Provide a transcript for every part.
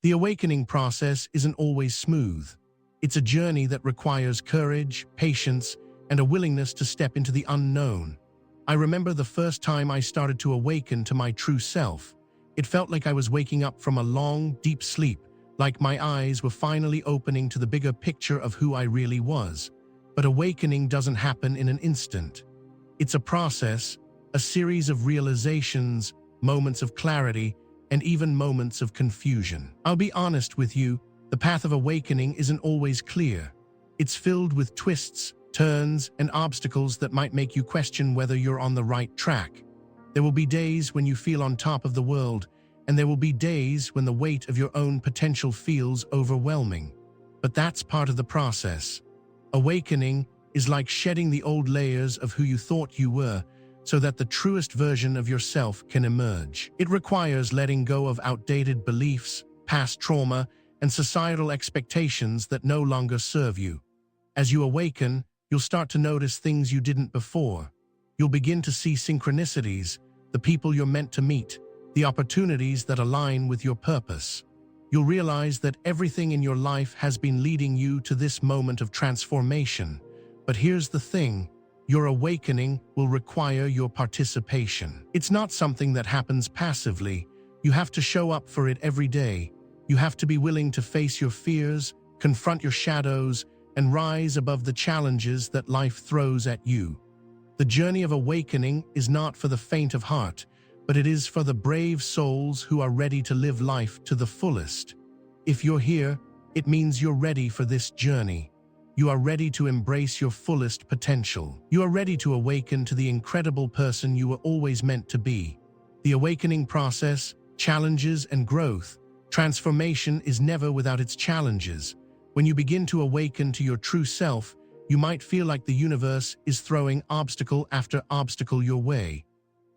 The awakening process isn't always smooth. It's a journey that requires courage, patience, and a willingness to step into the unknown. I remember the first time I started to awaken to my true self. It felt like I was waking up from a long, deep sleep, like my eyes were finally opening to the bigger picture of who I really was. But awakening doesn't happen in an instant. It's a process, a series of realizations, moments of clarity, and even moments of confusion. I'll be honest with you, the path of awakening isn't always clear. It's filled with twists, turns, and obstacles that might make you question whether you're on the right track. There will be days when you feel on top of the world, and there will be days when the weight of your own potential feels overwhelming. But that's part of the process. Awakening is like shedding the old layers of who you thought you were, so that the truest version of yourself can emerge. It requires letting go of outdated beliefs, past trauma, and societal expectations that no longer serve you. As you awaken, you'll start to notice things you didn't before. You'll begin to see synchronicities, the people you're meant to meet, the opportunities that align with your purpose. You'll realize that everything in your life has been leading you to this moment of transformation. But here's the thing, your awakening will require your participation. It's not something that happens passively. You have to show up for it every day. You have to be willing to face your fears, confront your shadows, and rise above the challenges that life throws at you. The journey of awakening is not for the faint of heart, but it is for the brave souls who are ready to live life to the fullest. If you're here, it means you're ready for this journey. You are ready to embrace your fullest potential. You are ready to awaken to the incredible person you were always meant to be. The awakening process, challenges and growth. Transformation is never without its challenges. When you begin to awaken to your true self, you might feel like the universe is throwing obstacle after obstacle your way.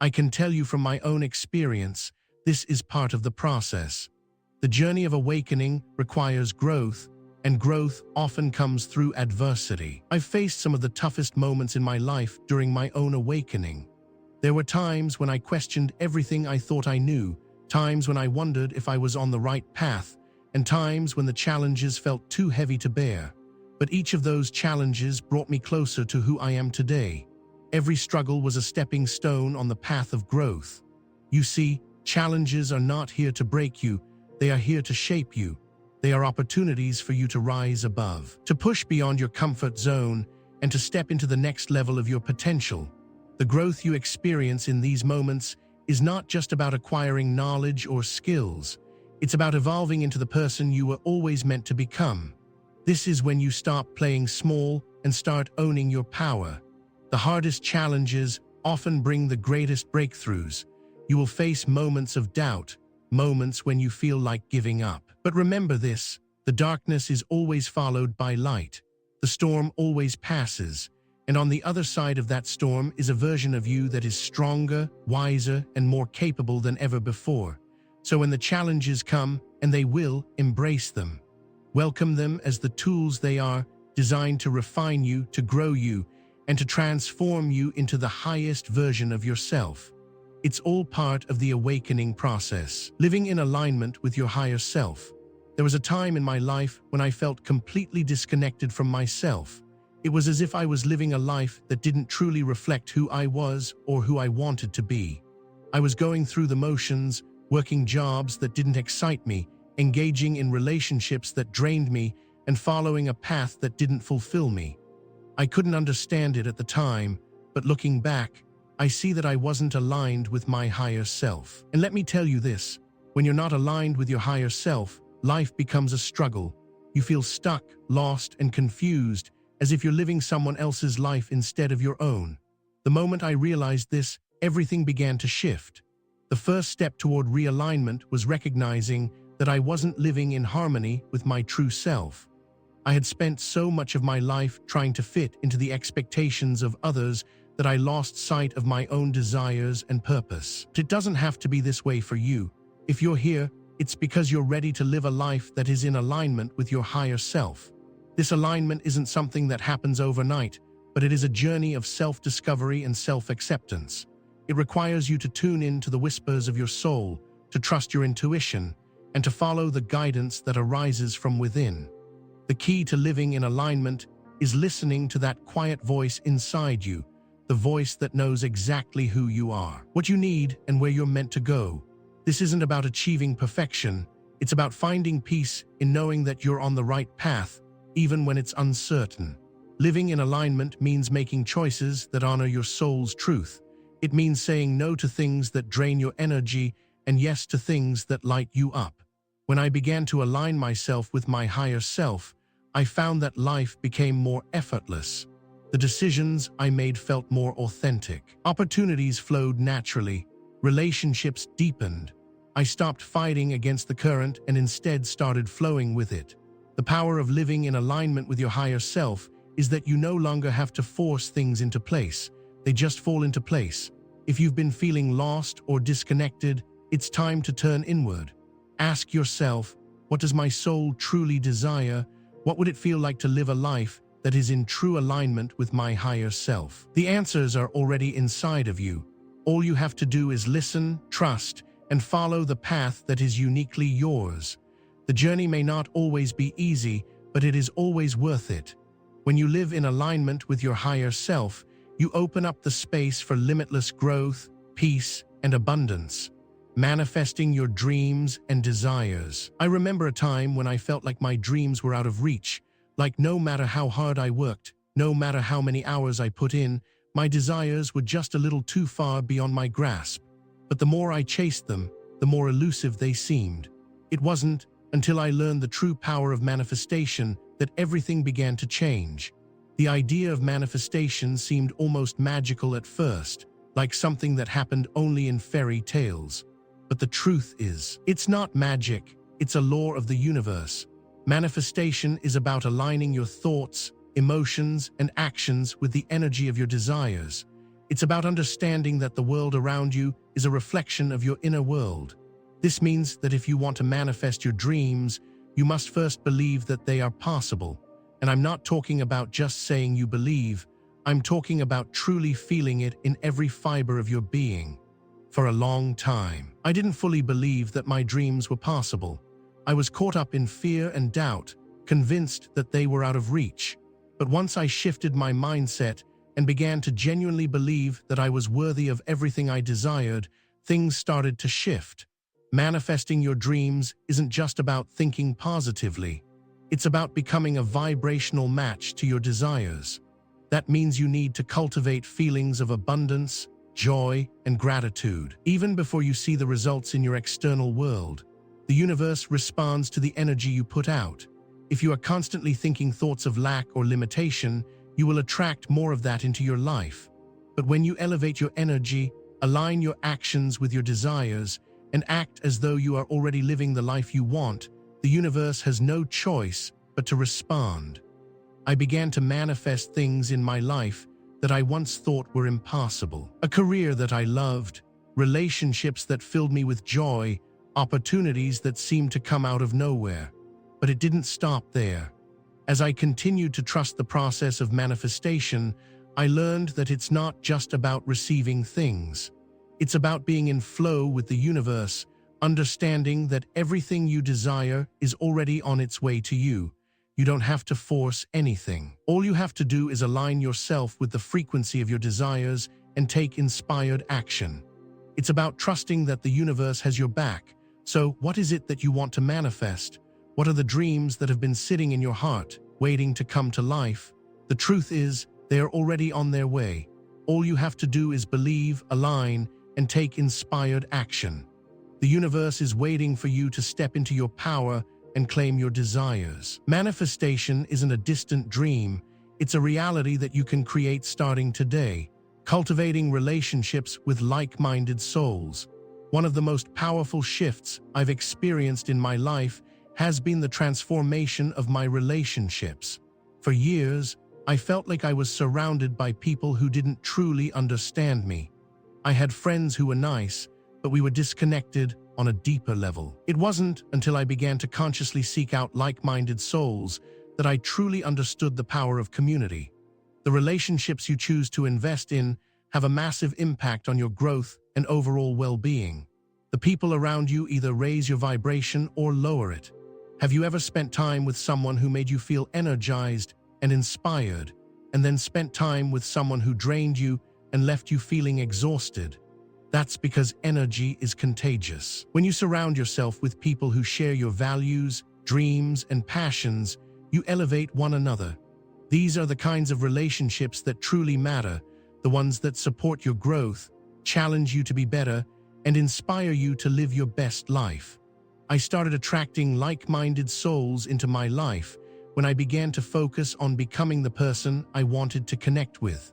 I can tell you from my own experience, this is part of the process. The journey of awakening requires growth, and growth often comes through adversity. I've faced some of the toughest moments in my life during my own awakening. There were times when I questioned everything I thought I knew, times when I wondered if I was on the right path, and times when the challenges felt too heavy to bear. But each of those challenges brought me closer to who I am today. Every struggle was a stepping stone on the path of growth. You see, challenges are not here to break you, they are here to shape you. They are opportunities for you to rise above, to push beyond your comfort zone, and to step into the next level of your potential. The growth you experience in these moments is not just about acquiring knowledge or skills. It's about evolving into the person you were always meant to become. This is when you stop playing small and start owning your power. The hardest challenges often bring the greatest breakthroughs. You will face moments of doubt, moments when you feel like giving up. But remember this, the darkness is always followed by light. The storm always passes, and on the other side of that storm is a version of you that is stronger, wiser, and more capable than ever before. So when the challenges come, and they will, embrace them. Welcome them as the tools they are, designed to refine you, to grow you, and to transform you into the highest version of yourself. It's all part of the awakening process, living in alignment with your higher self. There was a time in my life when I felt completely disconnected from myself. It was as if I was living a life that didn't truly reflect who I was or who I wanted to be. I was going through the motions, working jobs that didn't excite me, engaging in relationships that drained me, and following a path that didn't fulfill me. I couldn't understand it at the time, but looking back, I see that I wasn't aligned with my higher self. And let me tell you this, when you're not aligned with your higher self, life becomes a struggle. You feel stuck, lost, and confused, as if you're living someone else's life instead of your own. The moment I realized this, everything began to shift. The first step toward realignment was recognizing that I wasn't living in harmony with my true self. I had spent so much of my life trying to fit into the expectations of others that I lost sight of my own desires and purpose. It doesn't have to be this way for you. If you're here, it's because you're ready to live a life that is in alignment with your higher self. This alignment isn't something that happens overnight, but it is a journey of self-discovery and self-acceptance. It requires you to tune in to the whispers of your soul, to trust your intuition, and to follow the guidance that arises from within. The key to living in alignment is listening to that quiet voice inside you, the voice that knows exactly who you are, what you need, and where you're meant to go. This isn't about achieving perfection. It's about finding peace in knowing that you're on the right path, even when it's uncertain. Living in alignment means making choices that honor your soul's truth. It means saying no to things that drain your energy and yes to things that light you up. When I began to align myself with my higher self, I found that life became more effortless. The decisions I made felt more authentic. Opportunities flowed naturally. Relationships deepened. I stopped fighting against the current and instead started flowing with it. The power of living in alignment with your higher self is that you no longer have to force things into place. They just fall into place. If you've been feeling lost or disconnected, it's time to turn inward. Ask yourself, what does my soul truly desire? What would it feel like to live a life that is in true alignment with my higher self? The answers are already inside of you. All you have to do is listen, trust, and follow the path that is uniquely yours. The journey may not always be easy, but it is always worth it. When you live in alignment with your higher self, you open up the space for limitless growth, peace, and abundance, manifesting your dreams and desires. I remember a time when I felt like my dreams were out of reach, like no matter how hard I worked, no matter how many hours I put in, my desires were just a little too far beyond my grasp. But the more I chased them, the more elusive they seemed. It wasn't until I learned the true power of manifestation that everything began to change. The idea of manifestation seemed almost magical at first, like something that happened only in fairy tales. But the truth is, it's not magic, it's a law of the universe. Manifestation is about aligning your thoughts, emotions, and actions with the energy of your desires. It's about understanding that the world around you is a reflection of your inner world. This means that if you want to manifest your dreams, you must first believe that they are possible. And I'm not talking about just saying you believe, I'm talking about truly feeling it in every fiber of your being. For a long time, I didn't fully believe that my dreams were possible. I was caught up in fear and doubt, convinced that they were out of reach. But once I shifted my mindset and began to genuinely believe that I was worthy of everything I desired, things started to shift. Manifesting your dreams isn't just about thinking positively. It's about becoming a vibrational match to your desires. That means you need to cultivate feelings of abundance, joy, and gratitude. Even before you see the results in your external world, the universe responds to the energy you put out. If you are constantly thinking thoughts of lack or limitation, you will attract more of that into your life. But when you elevate your energy, align your actions with your desires, and act as though you are already living the life you want, the universe has no choice but to respond. I began to manifest things in my life that I once thought were impossible. A career that I loved, relationships that filled me with joy, opportunities that seemed to come out of nowhere. But it didn't stop there. As I continued to trust the process of manifestation, I learned that it's not just about receiving things. It's about being in flow with the universe, understanding that everything you desire is already on its way to you. You don't have to force anything. All you have to do is align yourself with the frequency of your desires and take inspired action. It's about trusting that the universe has your back. So, what is it that you want to manifest? What are the dreams that have been sitting in your heart, waiting to come to life? The truth is, they are already on their way. All you have to do is believe, align, and take inspired action. The universe is waiting for you to step into your power and claim your desires. Manifestation isn't a distant dream. It's a reality that you can create starting today, cultivating relationships with like-minded souls. One of the most powerful shifts I've experienced in my life has been the transformation of my relationships. For years, I felt like I was surrounded by people who didn't truly understand me. I had friends who were nice, but we were disconnected on a deeper level. It wasn't until I began to consciously seek out like-minded souls that I truly understood the power of community. The relationships you choose to invest in have a massive impact on your growth and overall well-being. The people around you either raise your vibration or lower it. Have you ever spent time with someone who made you feel energized and inspired, and then spent time with someone who drained you and left you feeling exhausted? That's because energy is contagious. When you surround yourself with people who share your values, dreams, and passions, you elevate one another. These are the kinds of relationships that truly matter, the ones that support your growth, challenge you to be better, and inspire you to live your best life. I started attracting like-minded souls into my life when I began to focus on becoming the person I wanted to connect with.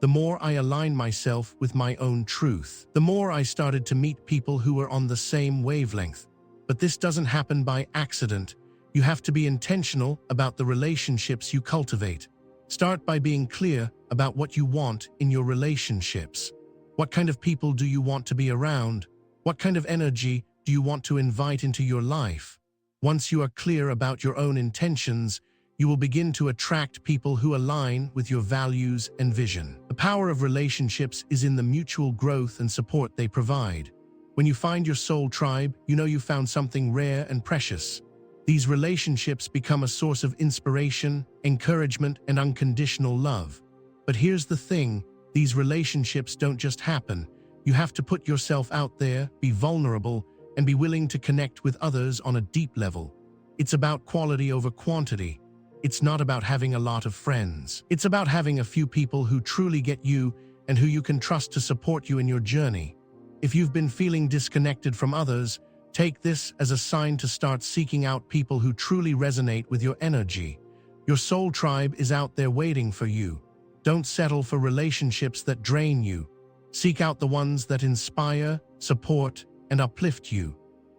The more I aligned myself with my own truth, the more I started to meet people who were on the same wavelength. But this doesn't happen by accident. You have to be intentional about the relationships you cultivate. Start by being clear about what you want in your relationships. What kind of people do you want to be around? What kind of energy do you want to invite into your life? Once you are clear about your own intentions, you will begin to attract people who align with your values and vision. The power of relationships is in the mutual growth and support they provide. When you find your soul tribe, you know you found something rare and precious. These relationships become a source of inspiration, encouragement, and unconditional love. But here's the thing, these relationships don't just happen. You have to put yourself out there, be vulnerable, and be willing to connect with others on a deep level. It's about quality over quantity. It's not about having a lot of friends. It's about having a few people who truly get you and who you can trust to support you in your journey. If you've been feeling disconnected from others, take this as a sign to start seeking out people who truly resonate with your energy. Your soul tribe is out there waiting for you. Don't settle for relationships that drain you. Seek out the ones that inspire, support, and uplift you.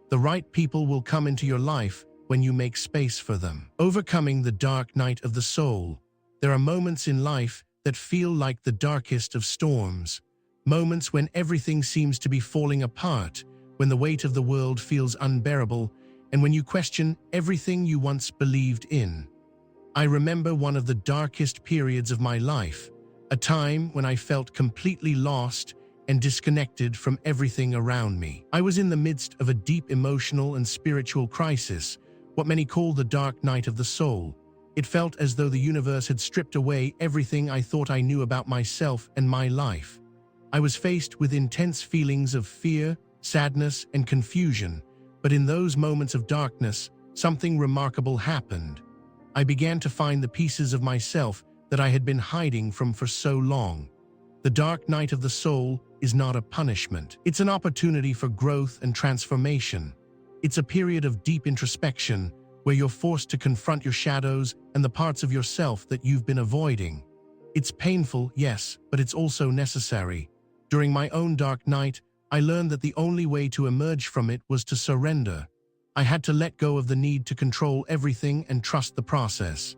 The right people will come into your life when you make space for them. Overcoming the dark night of the soul. There are moments in life that feel like the darkest of storms. Moments when everything seems to be falling apart, when the weight of the world feels unbearable, and when you question everything you once believed in. I remember one of the darkest periods of my life, a time when I felt completely lost and disconnected from everything around me. I was in the midst of a deep emotional and spiritual crisis, what many call the dark night of the soul. It felt as though the universe had stripped away everything I thought I knew about myself and my life. I was faced with intense feelings of fear, sadness, and confusion, but in those moments of darkness, something remarkable happened. I began to find the pieces of myself that I had been hiding from for so long. The dark night of the soul is not a punishment. It's an opportunity for growth and transformation. It's a period of deep introspection where you're forced to confront your shadows and the parts of yourself that you've been avoiding. It's painful, yes, but it's also necessary. During my own dark night, I learned that the only way to emerge from it was to surrender. I had to let go of the need to control everything and trust the process.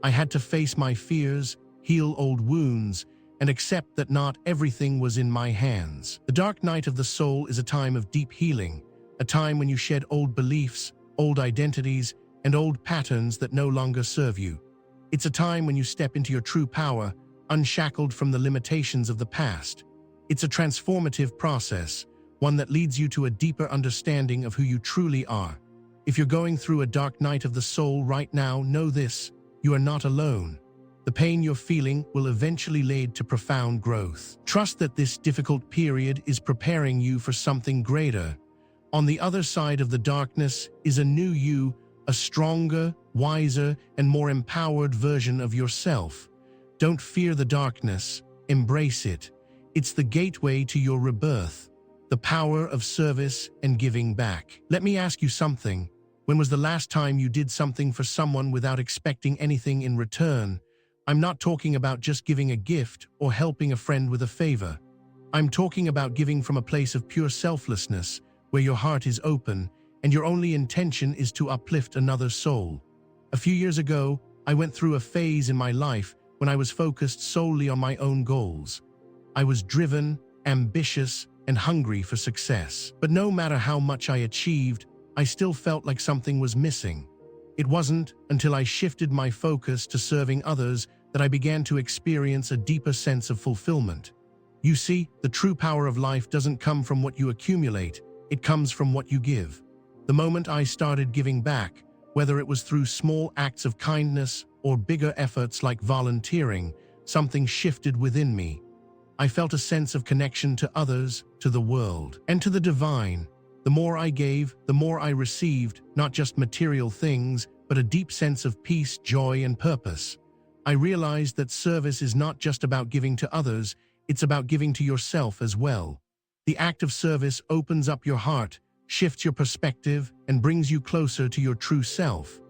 I had to face my fears, heal old wounds, and accept that not everything was in my hands. The dark night of the soul is a time of deep healing, a time when you shed old beliefs, old identities, and old patterns that no longer serve you. It's a time when you step into your true power, unshackled from the limitations of the past. It's a transformative process, one that leads you to a deeper understanding of who you truly are. If you're going through a dark night of the soul right now, know this: you are not alone. The pain you're feeling will eventually lead to profound growth. Trust that this difficult period is preparing you for something greater. On the other side of the darkness is a new you, a stronger, wiser, and more empowered version of yourself. Don't fear the darkness, embrace it. It's the gateway to your rebirth, the power of service and giving back. Let me ask you something. When was the last time you did something for someone without expecting anything in return? I'm not talking about just giving a gift or helping a friend with a favor. I'm talking about giving from a place of pure selflessness, where your heart is open and your only intention is to uplift another soul. A few years ago, I went through a phase in my life when I was focused solely on my own goals. I was driven, ambitious, and hungry for success. But no matter how much I achieved, I still felt like something was missing. It wasn't until I shifted my focus to serving others that I began to experience a deeper sense of fulfillment. You see, the true power of life doesn't come from what you accumulate, It comes from what you give. The moment I started giving back, whether it was through small acts of kindness or bigger efforts like volunteering, something shifted within me. I felt a sense of connection to others, to the world, and to the divine. The more I gave, the more I received, not just material things, but a deep sense of peace, joy, and purpose. I realized that service is not just about giving to others, it's about giving to yourself as well. The act of service opens up your heart, shifts your perspective, and brings you closer to your true self.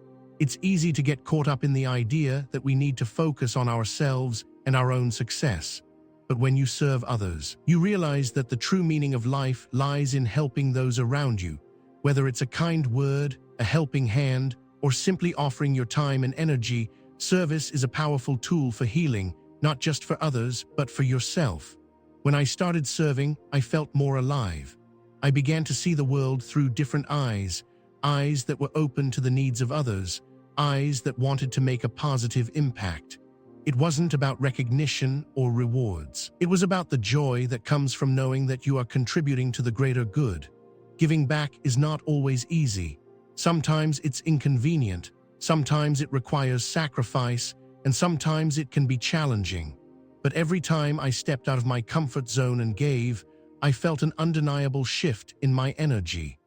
It's easy to get caught up in the idea that we need to focus on ourselves and our own success. But when you serve others, you realize that the true meaning of life lies in helping those around you. Whether it's a kind word, a helping hand, or simply offering your time and energy, service is a powerful tool for healing, not just for others, but for yourself. When I started serving, I felt more alive. I began to see the world through different eyes, eyes that were open to the needs of others, eyes that wanted to make a positive impact. It wasn't about recognition or rewards. It was about the joy that comes from knowing that you are contributing to the greater good. Giving back is not always easy. Sometimes it's inconvenient, sometimes it requires sacrifice, and sometimes it can be challenging. But every time I stepped out of my comfort zone and gave, I felt an undeniable shift in my energy.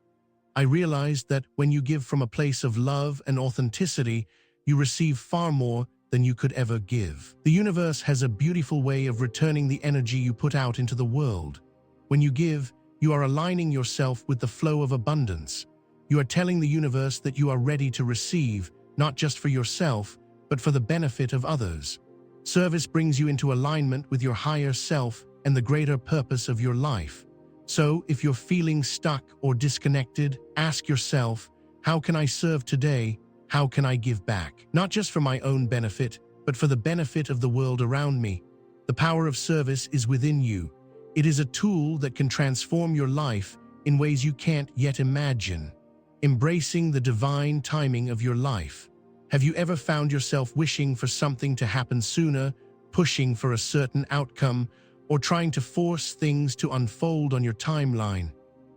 I realized that when you give from a place of love and authenticity, you receive far more than you could ever give. The universe has a beautiful way of returning the energy you put out into the world. When you give, you are aligning yourself with the flow of abundance. You are telling the universe that you are ready to receive, not just for yourself, but for the benefit of others. Service brings you into alignment with your higher self and the greater purpose of your life. So, if you're feeling stuck or disconnected, ask yourself, how can I serve today? How can I give back? Not just for my own benefit, but for the benefit of the world around me. The power of service is within you. It is a tool that can transform your life in ways you can't yet imagine. Embracing the divine timing of your life. Have you ever found yourself wishing for something to happen sooner, pushing for a certain outcome, or trying to force things to unfold on your timeline?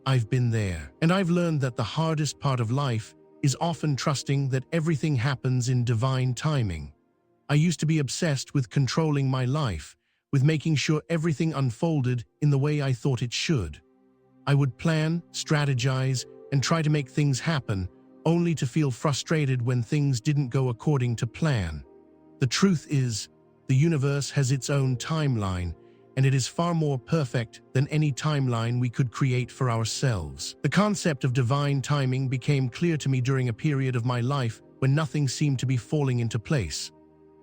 I've been there, and I've learned that the hardest part of life is often trusting that everything happens in divine timing. I used to be obsessed with controlling my life, with making sure everything unfolded in the way I thought it should. I would plan, strategize, and try to make things happen, only to feel frustrated when things didn't go according to plan. The truth is, the universe has its own timeline, and it is far more perfect than any timeline we could create for ourselves. The concept of divine timing became clear to me during a period of my life when nothing seemed to be falling into place.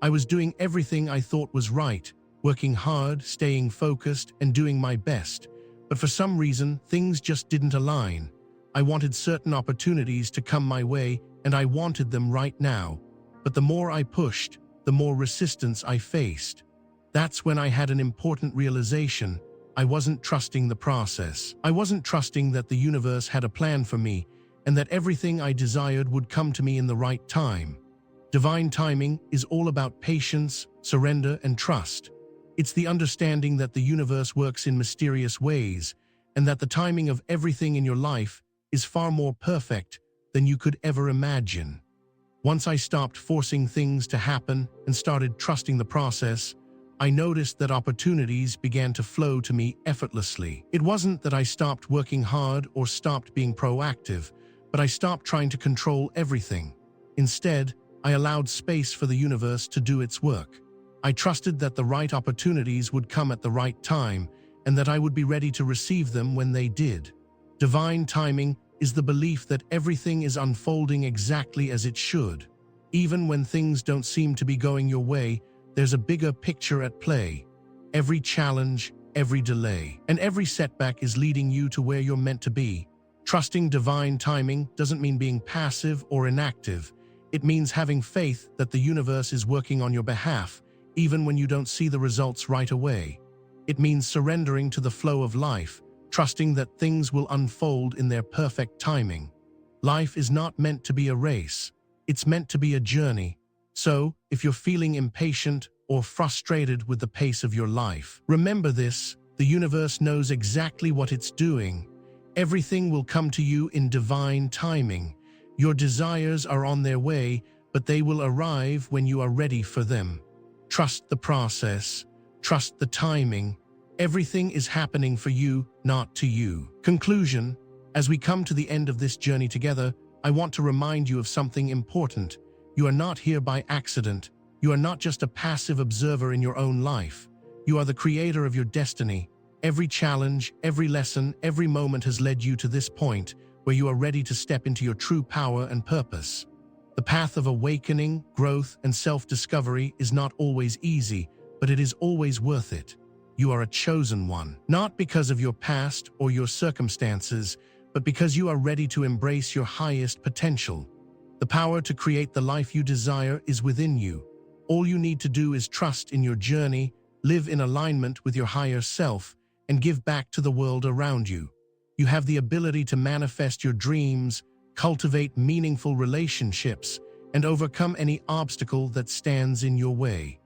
I was doing everything I thought was right, working hard, staying focused, and doing my best. But for some reason, things just didn't align. I wanted certain opportunities to come my way, and I wanted them right now. But the more I pushed, the more resistance I faced. That's when I had an important realization. I wasn't trusting the process. I wasn't trusting that the universe had a plan for me, and that everything I desired would come to me in the right time. Divine timing is all about patience, surrender, and trust. It's the understanding that the universe works in mysterious ways, and that the timing of everything in your life is far more perfect than you could ever imagine. Once I stopped forcing things to happen and started trusting the process, I noticed that opportunities began to flow to me effortlessly. It wasn't that I stopped working hard or stopped being proactive, but I stopped trying to control everything. Instead, I allowed space for the universe to do its work. I trusted that the right opportunities would come at the right time, and that I would be ready to receive them when they did. Divine timing is the belief that everything is unfolding exactly as it should. Even when things don't seem to be going your way, there's a bigger picture at play. Every challenge, every delay, and every setback is leading you to where you're meant to be. Trusting divine timing doesn't mean being passive or inactive. It means having faith that the universe is working on your behalf, even when you don't see the results right away. It means surrendering to the flow of life, trusting that things will unfold in their perfect timing. Life is not meant to be a race. It's meant to be a journey. So, if you're feeling impatient or frustrated with the pace of your life, remember this: the universe knows exactly what it's doing. Everything will come to you in divine timing. Your desires are on their way, but they will arrive when you are ready for them. Trust the process. Trust the timing. Everything is happening for you, not to you. Conclusion: as we come to the end of this journey together, I want to remind you of something important. You are not here by accident. You are not just a passive observer in your own life. You are the creator of your destiny. Every challenge, every lesson, every moment has led you to this point where you are ready to step into your true power and purpose. The path of awakening, growth, and self-discovery is not always easy, but it is always worth it. You are a chosen one, not because of your past or your circumstances, but because you are ready to embrace your highest potential. The power to create the life you desire is within you. All you need to do is trust in your journey, live in alignment with your higher self, and give back to the world around you. You have the ability to manifest your dreams, cultivate meaningful relationships, and overcome any obstacle that stands in your way.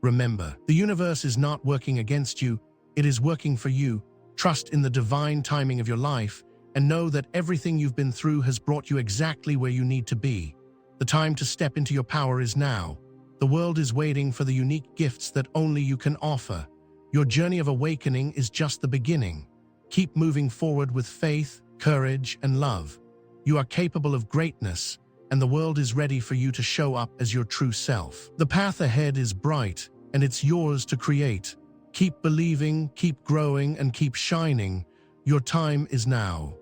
Remember, the universe is not working against you, it is working for you. Trust in the divine timing of your life, and know that everything you've been through has brought you exactly where you need to be. The time to step into your power is now. The world is waiting for the unique gifts that only you can offer. Your journey of awakening is just the beginning. Keep moving forward with faith, courage, and love. You are capable of greatness, and the world is ready for you to show up as your true self. The path ahead is bright, and it's yours to create. Keep believing, keep growing, and keep shining. Your time is now.